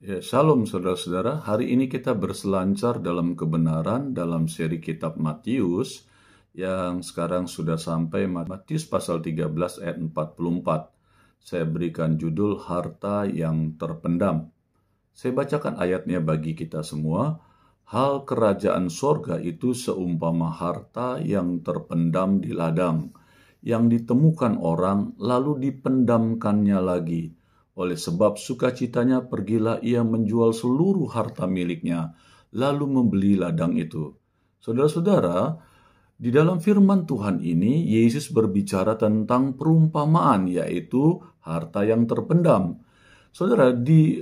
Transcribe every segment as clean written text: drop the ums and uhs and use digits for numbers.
Ya, shalom saudara-saudara. Hari ini kita berselancar dalam kebenaran dalam seri kitab Matius yang sekarang sudah sampai Matius pasal 13 ayat 44. Saya berikan judul Harta yang Terpendam. Saya bacakan ayatnya bagi kita semua. Hal kerajaan sorga itu seumpama harta yang terpendam di ladang, yang ditemukan orang lalu dipendamkannya lagi. Oleh sebab sukacitanya pergilah ia menjual seluruh harta miliknya, lalu membeli ladang itu. Saudara-saudara, di dalam firman Tuhan ini, Yesus berbicara tentang perumpamaan, yaitu harta yang terpendam. Saudara,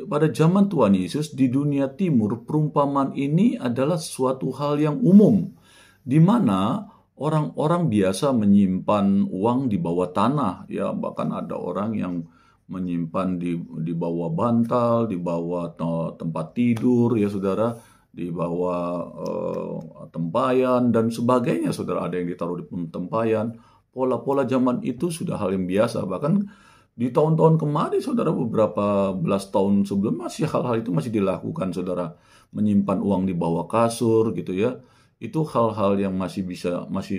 pada zaman Tuhan Yesus di dunia timur, perumpamaan ini adalah suatu hal yang umum, di mana orang-orang biasa menyimpan uang di bawah tanah, ya bahkan ada orang yang menyimpan di bawah bantal, di bawah tempat tidur, ya saudara, di bawah tempayan dan sebagainya, saudara. Ada yang ditaruh di tempayan. Pola-pola zaman itu sudah hal yang biasa. Bahkan di tahun-tahun kemarin, saudara, beberapa belas tahun sebelum masih hal-hal itu masih dilakukan, saudara. Menyimpan uang di bawah kasur, gitu ya. Itu hal-hal yang masih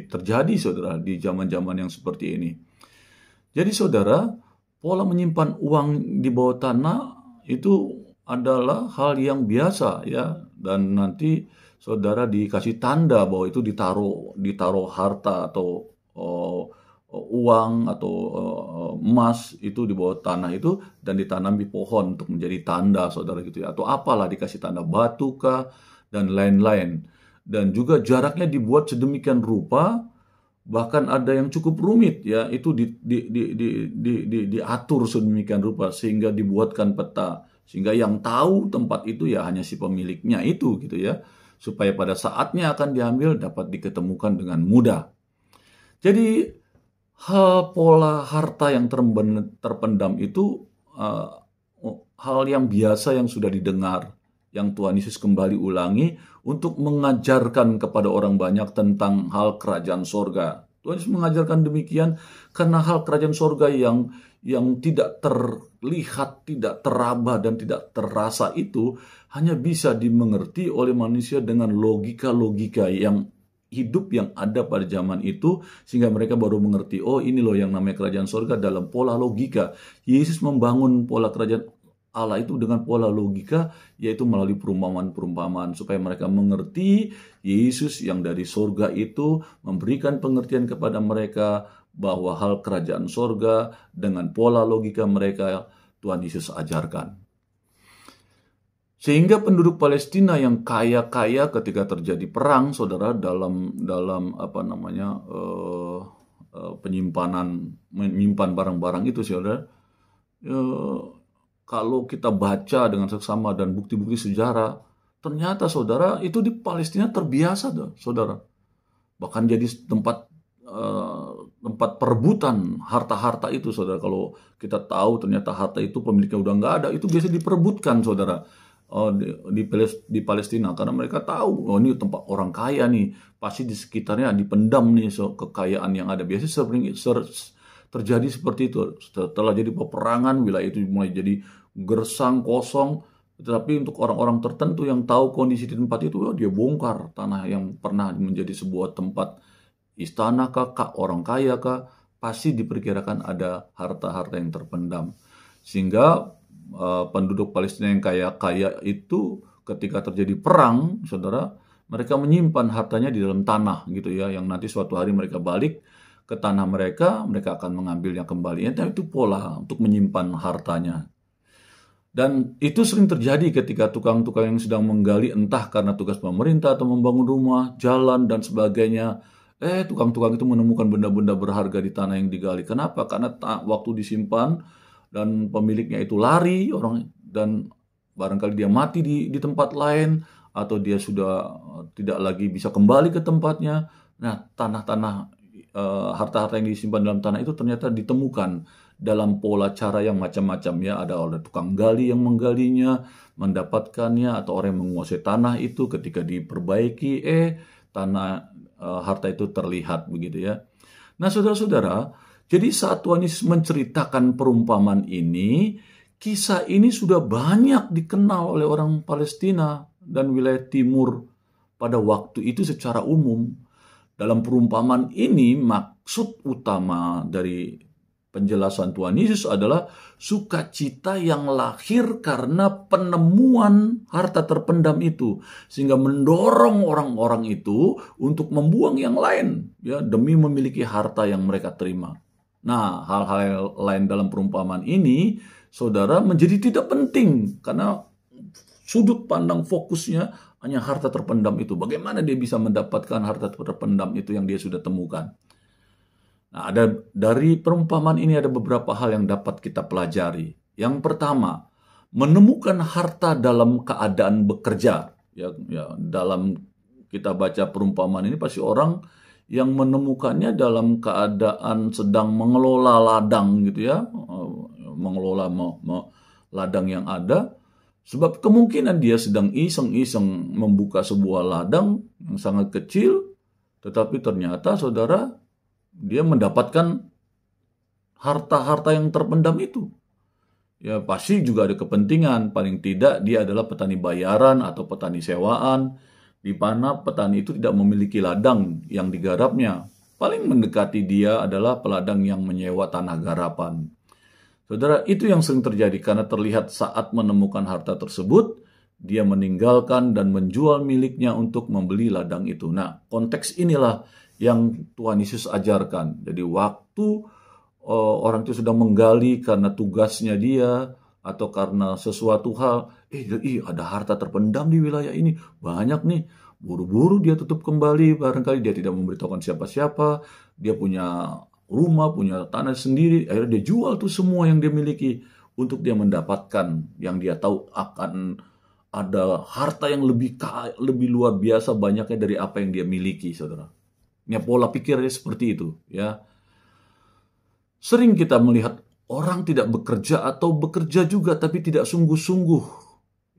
terjadi, saudara, di zaman-zaman yang seperti ini. Jadi, saudara, pola menyimpan uang di bawah tanah itu adalah hal yang biasa, ya, dan nanti saudara dikasih tanda bahwa itu ditaruh harta atau uang atau emas itu di bawah tanah itu dan ditanam di pohon untuk menjadi tanda, saudara, gitu ya, atau apalah, dikasih tanda batu kah dan lain-lain. Dan juga jaraknya dibuat sedemikian rupa. Bahkan ada yang cukup rumit, ya, itu diatur sedemikian rupa sehingga dibuatkan peta, sehingga yang tahu tempat itu ya hanya si pemiliknya itu, gitu ya, supaya pada saatnya akan diambil dapat diketemukan dengan mudah. Jadi pola harta yang terpendam itu hal yang biasa yang sudah didengar, yang Tuhan Yesus kembali ulangi untuk mengajarkan kepada orang banyak tentang hal kerajaan sorga. Tuhan Yesus mengajarkan demikian karena hal kerajaan sorga yang tidak terlihat, tidak teraba, dan tidak terasa itu hanya bisa dimengerti oleh manusia dengan logika-logika yang hidup yang ada pada zaman itu, sehingga mereka baru mengerti, oh ini loh yang namanya kerajaan sorga dalam pola logika. Yesus membangun pola kerajaan Allah itu dengan pola logika, yaitu melalui perumpamaan-perumpamaan, supaya mereka mengerti Yesus yang dari sorga itu memberikan pengertian kepada mereka bahwa hal kerajaan sorga dengan pola logika mereka Tuhan Yesus ajarkan. Sehingga penduduk Palestina yang kaya-kaya ketika terjadi perang, saudara, dalam menyimpan barang-barang itu, saudara, kalau kita baca dengan seksama dan bukti-bukti sejarah, ternyata, saudara, itu di Palestina terbiasa, saudara. Bahkan jadi tempat perebutan harta-harta itu, saudara. Kalau kita tahu ternyata harta itu pemiliknya udah nggak ada, itu biasa diperebutkan, saudara, di Palestina, karena mereka tahu, oh ini tempat orang kaya nih, pasti di sekitarnya dipendam nih kekayaan yang ada. Biasanya sering terjadi seperti itu. Setelah jadi peperangan, wilayah itu mulai jadi gersang, kosong. Tetapi untuk orang-orang tertentu yang tahu kondisi di tempat itu, dia bongkar tanah yang pernah menjadi sebuah tempat istana kah, orang kaya kah, pasti diperkirakan ada harta-harta yang terpendam. Sehingga penduduk Palestina yang kaya-kaya itu ketika terjadi perang, saudara, mereka menyimpan hartanya di dalam tanah, gitu ya, yang nanti suatu hari mereka balik ke tanah mereka akan mengambilnya kembali. Itu pola untuk menyimpan hartanya. Dan itu sering terjadi ketika tukang-tukang yang sedang menggali, entah karena tugas pemerintah atau membangun rumah, jalan, dan sebagainya. Tukang-tukang itu menemukan benda-benda berharga di tanah yang digali. Kenapa? Karena waktu disimpan dan pemiliknya itu lari, dan barangkali dia mati di tempat lain, atau dia sudah tidak lagi bisa kembali ke tempatnya. Nah, harta-harta yang disimpan dalam tanah itu ternyata ditemukan dalam pola cara yang macam-macam, ya. Ada oleh tukang gali yang menggalinya, mendapatkannya, atau orang yang menguasai tanah itu ketika diperbaiki, harta itu terlihat, begitu ya. Nah, saudara-saudara, jadi saat Tuhan Yesus menceritakan perumpamaan ini, kisah ini sudah banyak dikenal oleh orang Palestina dan wilayah timur pada waktu itu secara umum. Dalam perumpamaan ini, maksud utama dari penjelasan Tuhan Yesus adalah sukacita yang lahir karena penemuan harta terpendam itu, sehingga mendorong orang-orang itu untuk membuang yang lain, ya, demi memiliki harta yang mereka terima. Nah, hal-hal lain dalam perumpamaan ini, saudara, menjadi tidak penting karena sudut pandang fokusnya hanya harta terpendam itu. Bagaimana dia bisa mendapatkan harta terpendam itu yang dia sudah temukan? Nah, dari perumpamaan ini ada beberapa hal yang dapat kita pelajari. Yang pertama, menemukan harta dalam keadaan bekerja. Ya, dalam kita baca perumpamaan ini pasti orang yang menemukannya dalam keadaan sedang mengelola ladang gitu ya, mengelola ladang yang ada. Sebab kemungkinan dia sedang iseng-iseng membuka sebuah ladang yang sangat kecil, tetapi ternyata saudara, dia mendapatkan harta-harta yang terpendam itu. Ya, pasti juga ada kepentingan. Paling tidak dia adalah petani bayaran atau petani sewaan, di mana petani itu tidak memiliki ladang yang digarapnya. Paling mendekati dia adalah peladang yang menyewa tanah garapan. Saudara, itu yang sering terjadi karena terlihat saat menemukan harta tersebut, dia meninggalkan dan menjual miliknya untuk membeli ladang itu. Nah, konteks inilah yang Tuhan Yesus ajarkan. Jadi waktu orang itu sedang menggali karena tugasnya dia atau karena sesuatu hal, ada harta terpendam di wilayah ini, banyak nih. Buru-buru dia tutup kembali, barangkali dia tidak memberitahukan siapa-siapa, dia punya rumah, punya tanah sendiri, akhirnya dia jual tuh semua yang dia miliki untuk dia mendapatkan yang dia tahu akan ada harta yang lebih luar biasa banyaknya dari apa yang dia miliki, saudara. Ya, pola pikirnya seperti itu, ya. Sering kita melihat orang tidak bekerja atau bekerja juga tapi tidak sungguh-sungguh,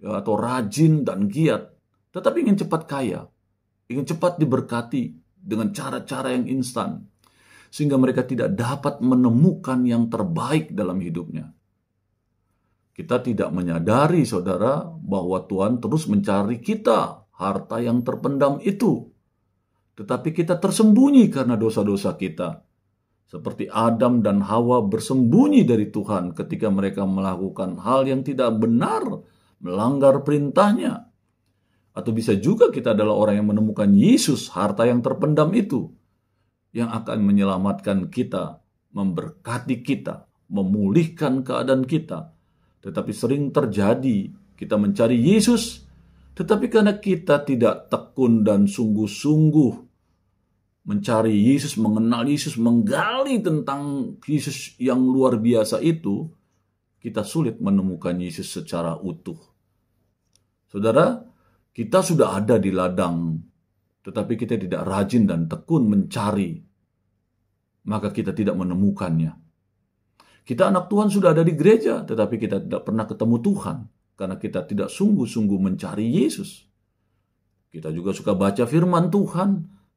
ya, atau rajin dan giat, tetapi ingin cepat kaya, ingin cepat diberkati dengan cara-cara yang instan, sehingga mereka tidak dapat menemukan yang terbaik dalam hidupnya. Kita tidak menyadari, saudara, bahwa Tuhan terus mencari kita harta yang terpendam itu. Tetapi kita tersembunyi karena dosa-dosa kita. Seperti Adam dan Hawa bersembunyi dari Tuhan ketika mereka melakukan hal yang tidak benar, melanggar perintahnya. Atau bisa juga kita adalah orang yang menemukan Yesus, harta yang terpendam itu, yang akan menyelamatkan kita, memberkati kita, memulihkan keadaan kita. Tetapi sering terjadi, kita mencari Yesus, tetapi karena kita tidak tekun dan sungguh-sungguh mencari Yesus, mengenal Yesus, menggali tentang Yesus yang luar biasa itu, kita sulit menemukan Yesus secara utuh. Saudara, kita sudah ada di ladang, tetapi kita tidak rajin dan tekun mencari, maka kita tidak menemukannya. Kita anak Tuhan sudah ada di gereja, tetapi kita tidak pernah ketemu Tuhan, karena kita tidak sungguh-sungguh mencari Yesus. Kita juga suka baca firman Tuhan,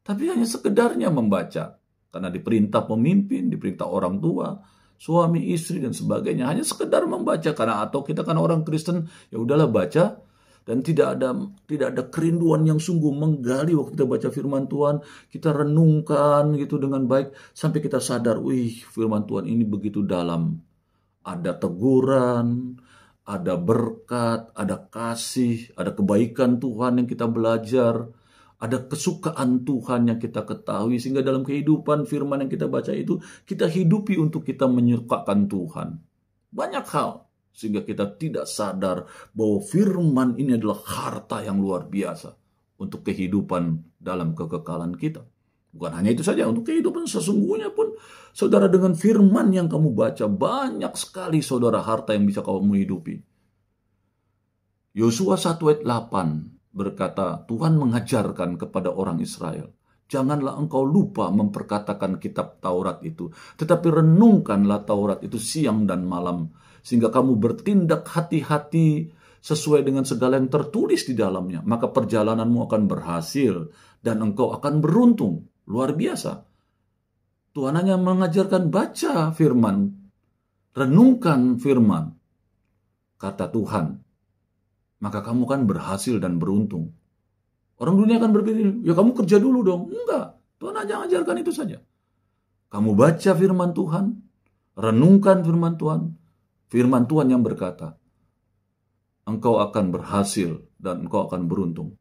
tapi hanya sekedarnya membaca. Karena diperintah pemimpin, diperintah orang tua, suami, istri, dan sebagainya. Hanya sekedar membaca, karena atau kita kan orang Kristen, ya udahlah baca, dan tidak ada kerinduan yang sungguh menggali waktu kita baca firman Tuhan, kita renungkan gitu dengan baik, sampai kita sadar, firman Tuhan ini begitu dalam. Ada teguran, ada berkat, ada kasih, ada kebaikan Tuhan yang kita belajar, ada kesukaan Tuhan yang kita ketahui, sehingga dalam kehidupan firman yang kita baca itu, kita hidupi untuk kita menyukakan Tuhan. Banyak hal, sehingga kita tidak sadar bahwa firman ini adalah harta yang luar biasa untuk kehidupan dalam kekekalan kita. Bukan hanya itu saja, untuk kehidupan sesungguhnya pun, saudara, dengan firman yang kamu baca, banyak sekali, saudara, harta yang bisa kamu hidupi. Yosua 1 ayat 8 berkata, Tuhan mengajarkan kepada orang Israel, janganlah engkau lupa memperkatakan kitab Taurat itu, tetapi renungkanlah Taurat itu siang dan malam, sehingga kamu bertindak hati-hati sesuai dengan segala yang tertulis di dalamnya. Maka perjalananmu akan berhasil dan engkau akan beruntung. Luar biasa. Tuhan hanya mengajarkan baca firman, renungkan firman. kata Tuhan, maka kamu kan berhasil dan beruntung. Orang dunia kan berpikir, ya kamu kerja dulu dong. Enggak, Tuhan aja ajarkan itu saja. Kamu baca firman Tuhan, renungkan firman Tuhan yang berkata, engkau akan berhasil dan engkau akan beruntung.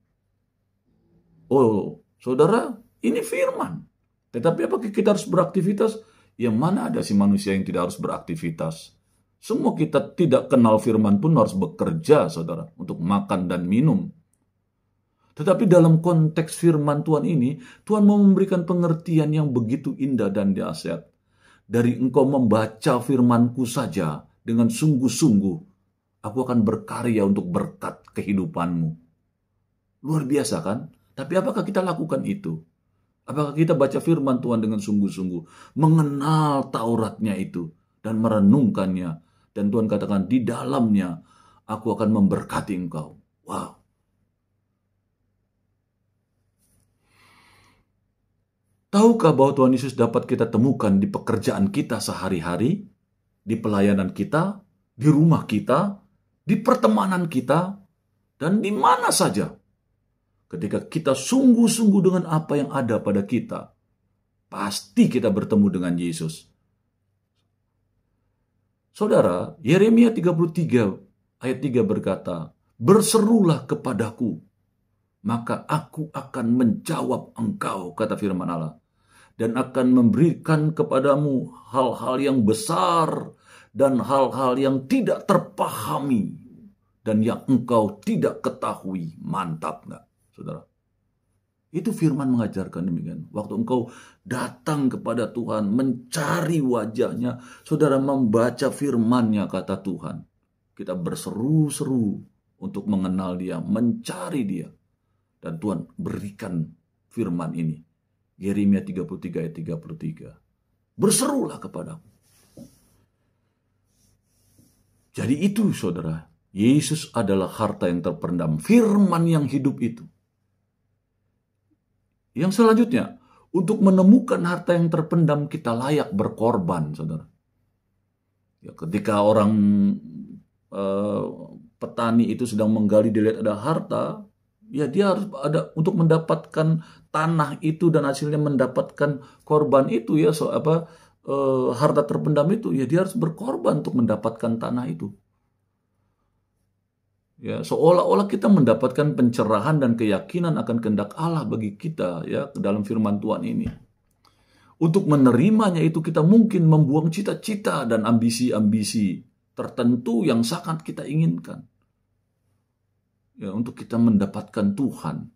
Oh, saudara, ini firman. Tetapi apakah kita harus beraktivitas? Yang mana ada si manusia yang tidak harus beraktivitas? Semua kita tidak kenal firman pun harus bekerja, saudara, untuk makan dan minum. Tetapi dalam konteks firman Tuhan ini, Tuhan mau memberikan pengertian yang begitu indah dan dahsyat. Dari engkau membaca firman-Ku saja dengan sungguh-sungguh, aku akan berkarya untuk berkat kehidupanmu. Luar biasa kan? Tapi apakah kita lakukan itu? Apakah kita baca firman Tuhan dengan sungguh-sungguh, mengenal Tauratnya itu, dan merenungkannya. Dan Tuhan katakan, di dalamnya aku akan memberkati engkau. Wow. Tahukah bahwa Tuhan Yesus dapat kita temukan di pekerjaan kita sehari-hari, di pelayanan kita, di rumah kita, di pertemanan kita, dan di mana saja. Ketika kita sungguh-sungguh dengan apa yang ada pada kita, pasti kita bertemu dengan Yesus. Saudara, Yeremia 33 ayat 3 berkata, berserulah kepadaku, maka aku akan menjawab engkau, kata firman Allah, dan akan memberikan kepadamu hal-hal yang besar dan hal-hal yang tidak terpahami dan yang engkau tidak ketahui. Mantap nggak, saudara? Itu firman mengajarkan demikian. Waktu engkau datang kepada Tuhan, mencari wajahnya, saudara membaca firman-Nya, kata Tuhan, kita berseru-seru untuk mengenal Dia, mencari Dia. Dan Tuhan berikan firman ini. Yeremia 33 ayat 33. Berserulah kepadaku. Jadi itu, saudara, Yesus adalah harta yang terpendam. Firman yang hidup itu. Yang selanjutnya, untuk menemukan harta yang terpendam, kita layak berkorban, saudara. Ya, ketika orang petani itu sedang menggali, dilihat ada harta, ya dia harus ada untuk mendapatkan tanah itu dan hasilnya mendapatkan korban itu, ya harta terpendam itu, ya dia harus berkorban untuk mendapatkan tanah itu. Ya, seolah-olah kita mendapatkan pencerahan dan keyakinan akan kehendak Allah bagi kita, ya, dalam firman Tuhan ini. Untuk menerimanya itu kita mungkin membuang cita-cita dan ambisi-ambisi tertentu yang sangat kita inginkan. Ya, untuk kita mendapatkan Tuhan.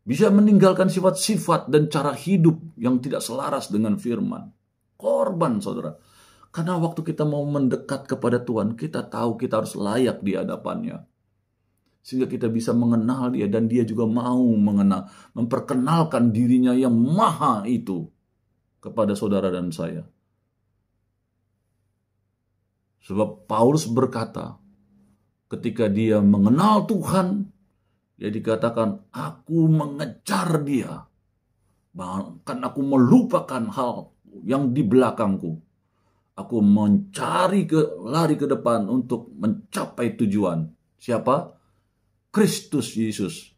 Bisa meninggalkan sifat-sifat dan cara hidup yang tidak selaras dengan firman. Korban, saudara. Karena waktu kita mau mendekat kepada Tuhan, kita tahu kita harus layak di hadapannya. Sehingga kita bisa mengenal Dia dan Dia juga mau memperkenalkan dirinya yang maha itu kepada saudara dan saya. Sebab Paulus berkata, ketika dia mengenal Tuhan, dia dikatakan, aku mengejar Dia. Bahkan aku melupakan hal yang di belakangku. Aku lari ke depan untuk mencapai tujuan. Siapa? Kristus Yesus.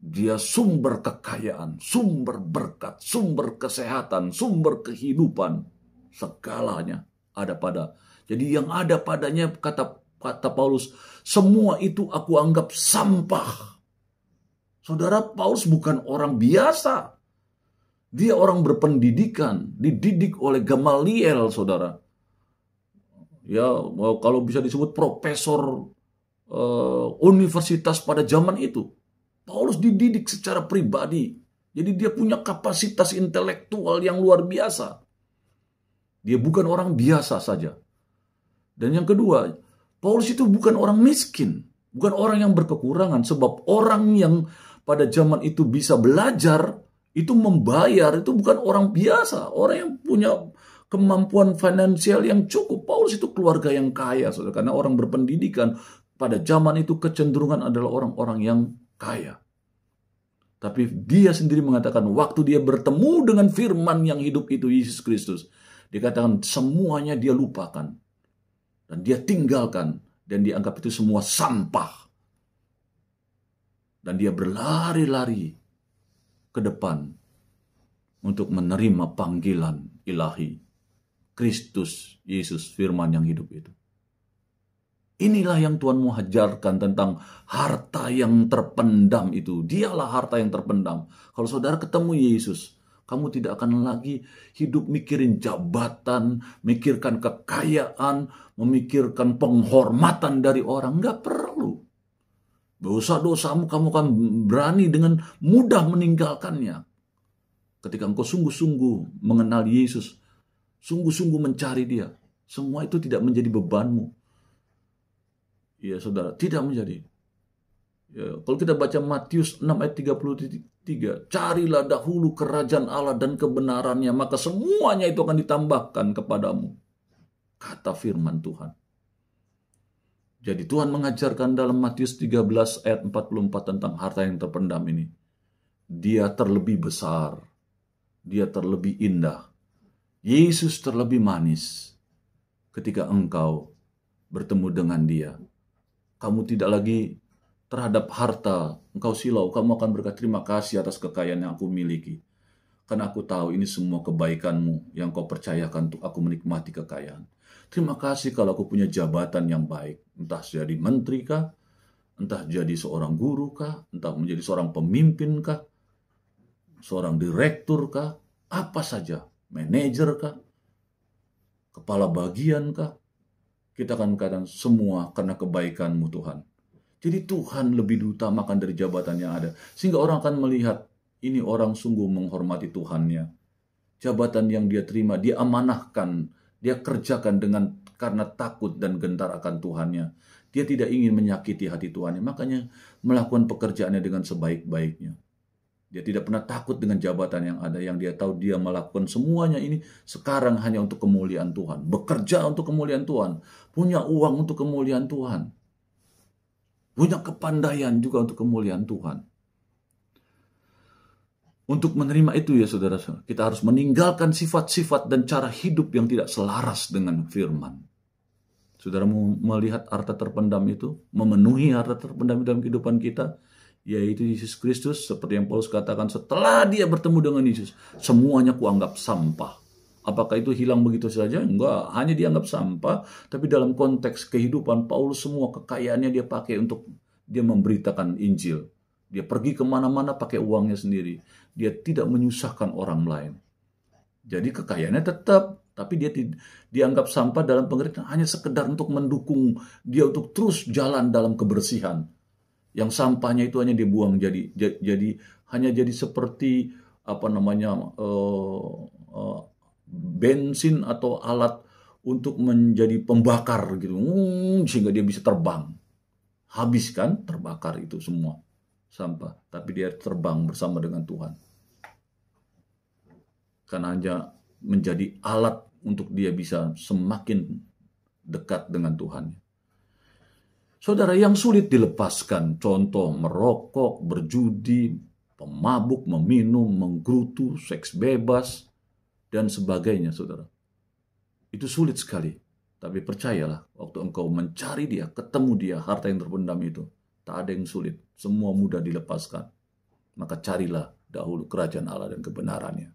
Dia sumber kekayaan, sumber berkat, sumber kesehatan, sumber kehidupan. Segalanya ada pada. Jadi yang ada padanya, kata Paulus, semua itu aku anggap sampah. Saudara, Paulus bukan orang biasa. Dia orang berpendidikan, dididik oleh Gamaliel, saudara. Ya, kalau bisa disebut profesor universitas pada zaman itu. Paulus dididik secara pribadi. Jadi dia punya kapasitas intelektual yang luar biasa. Dia bukan orang biasa saja. Dan yang kedua, Paulus itu bukan orang miskin. Bukan orang yang berkekurangan. Sebab orang yang pada zaman itu bisa belajar, itu membayar, itu bukan orang biasa. Orang yang punya kemampuan finansial yang cukup. Paulus itu keluarga yang kaya, saudara. Karena orang berpendidikan pada zaman itu kecenderungan adalah orang-orang yang kaya. Tapi dia sendiri mengatakan, waktu dia bertemu dengan firman yang hidup itu, Yesus Kristus, dia katakan semuanya dia lupakan. Dan dia tinggalkan. dan dianggap itu semua sampah. Dan dia berlari-lari ke depan untuk menerima panggilan ilahi. Kristus, Yesus, firman yang hidup itu. Inilah yang Tuhan mau ajarkan tentang harta yang terpendam itu. Dialah harta yang terpendam. Kalau saudara ketemu Yesus, kamu tidak akan lagi hidup mikirin jabatan, mikirkan kekayaan, memikirkan penghormatan dari orang. Nggak perlu. Dosa-dosamu kamu akan berani dengan mudah meninggalkannya. Ketika engkau sungguh-sungguh mengenal Yesus, sungguh-sungguh mencari Dia, semua itu tidak menjadi bebanmu. Ya saudara, tidak menjadi. Ya, kalau kita baca Matius 6 ayat 33, carilah dahulu kerajaan Allah dan kebenarannya, maka semuanya itu akan ditambahkan kepadamu. Kata firman Tuhan. Jadi Tuhan mengajarkan dalam Matius 13 ayat 44 tentang harta yang terpendam ini. Dia terlebih besar. Dia terlebih indah. Yesus terlebih manis ketika engkau bertemu dengan Dia. Kamu tidak lagi terhadap harta, engkau silau, kamu akan berkata terima kasih atas kekayaan yang aku miliki. Karena aku tahu ini semua kebaikanmu yang kau percayakan untuk aku menikmati kekayaan. Terima kasih kalau aku punya jabatan yang baik. Entah jadi menteri kah, entah jadi seorang guru kah, entah menjadi seorang pemimpin kah, seorang direktur kah, apa saja, manajer kah, kepala bagian kah. Kita akan katakan semua karena kebaikan-Mu Tuhan. Jadi Tuhan lebih diutamakan dari jabatan yang ada. Sehingga orang akan melihat, ini orang sungguh menghormati Tuhannya. Jabatan yang dia terima, dia amanahkan, dia kerjakan karena takut dan gentar akan Tuhannya. Dia tidak ingin menyakiti hati Tuhannya, makanya melakukan pekerjaannya dengan sebaik-baiknya. Dia tidak pernah takut dengan jabatan yang ada, yang dia tahu dia melakukan semuanya ini sekarang hanya untuk kemuliaan Tuhan. Bekerja untuk kemuliaan Tuhan. Punya uang untuk kemuliaan Tuhan. Punya kepandaian juga untuk kemuliaan Tuhan. Untuk menerima itu ya saudara, kita harus meninggalkan sifat-sifat dan cara hidup yang tidak selaras dengan firman. Saudara mau melihat harta terpendam itu, memenuhi harta terpendam dalam kehidupan kita, yaitu Yesus Kristus, seperti yang Paulus katakan, setelah dia bertemu dengan Yesus, semuanya kuanggap sampah. Apakah itu hilang begitu saja? Enggak, hanya dianggap sampah, tapi dalam konteks kehidupan Paulus semua kekayaannya dia pakai untuk dia memberitakan Injil. Dia pergi kemana-mana pakai uangnya sendiri. Dia tidak menyusahkan orang lain. Jadi kekayaannya tetap, tapi dia dianggap sampah dalam pengertian hanya sekedar untuk mendukung dia untuk terus jalan dalam kebersihan. Yang sampahnya itu hanya dibuang jadi hanya jadi seperti bensin atau alat untuk menjadi pembakar gitu, sehingga dia bisa terbang. Habis kan terbakar itu semua sampah, tapi dia terbang bersama dengan Tuhan. Karena hanya menjadi alat untuk dia bisa semakin dekat dengan Tuhan. Saudara, yang sulit dilepaskan, contoh merokok, berjudi, pemabuk, meminum, menggerutu, seks bebas, dan sebagainya, saudara. Itu sulit sekali. Tapi percayalah, waktu engkau mencari dia, ketemu dia, harta yang terpendam itu, tak ada yang sulit. Semua mudah dilepaskan. Maka carilah dahulu kerajaan Allah dan kebenarannya.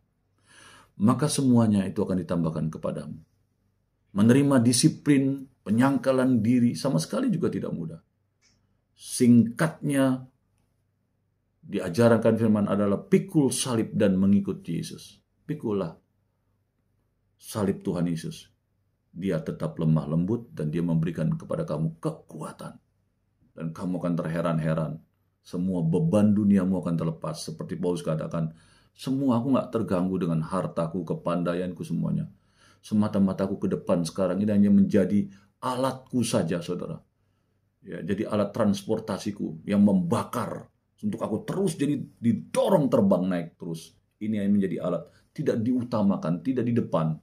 Maka semuanya itu akan ditambahkan kepadamu. Menerima disiplin, penyangkalan diri sama sekali juga tidak mudah. Singkatnya, diajarkan firman adalah pikul salib dan mengikut Yesus. Pikullah salib Tuhan Yesus. Dia tetap lemah lembut dan dia memberikan kepada kamu kekuatan. Dan kamu akan terheran-heran. Semua beban duniamu akan terlepas. Seperti Paulus katakan, semua aku gak terganggu dengan hartaku, kepandaianku semuanya. Semata-mata aku ke depan sekarang ini hanya menjadi alatku saja, saudara. Ya, jadi alat transportasiku yang membakar untuk aku terus jadi didorong terbang naik terus. Ini yang menjadi alat, tidak diutamakan, tidak di depan.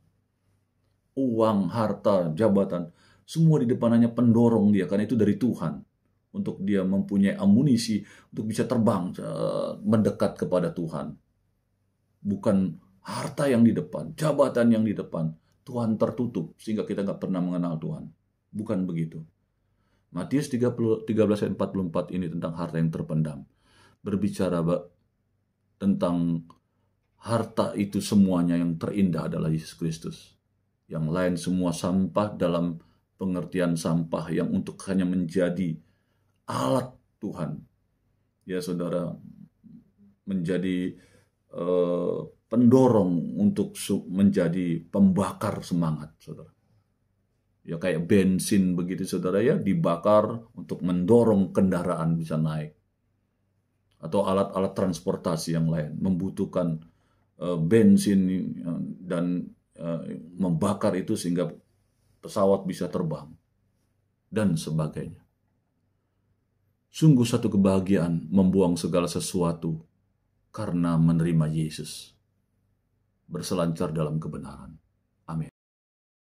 Uang, harta, jabatan, semua di depan hanya pendorong dia, karena itu dari Tuhan. Untuk dia mempunyai amunisi untuk bisa terbang mendekat kepada Tuhan. Bukan harta yang di depan, jabatan yang di depan. Tuhan tertutup sehingga kita nggak pernah mengenal Tuhan. Bukan begitu. Matius 13 ayat 44 ini tentang harta yang terpendam. Berbicara tentang harta itu semuanya yang terindah adalah Yesus Kristus. Yang lain semua sampah dalam pengertian sampah yang untuk hanya menjadi alat Tuhan. Ya saudara, menjadi pendorong untuk menjadi pembakar semangat, saudara. Ya kayak bensin begitu, saudara, ya, dibakar untuk mendorong kendaraan bisa naik. Atau alat-alat transportasi yang lain membutuhkan bensin dan membakar itu sehingga pesawat bisa terbang dan sebagainya. Sungguh satu kebahagiaan membuang segala sesuatu karena menerima Yesus, berselancar dalam kebenaran.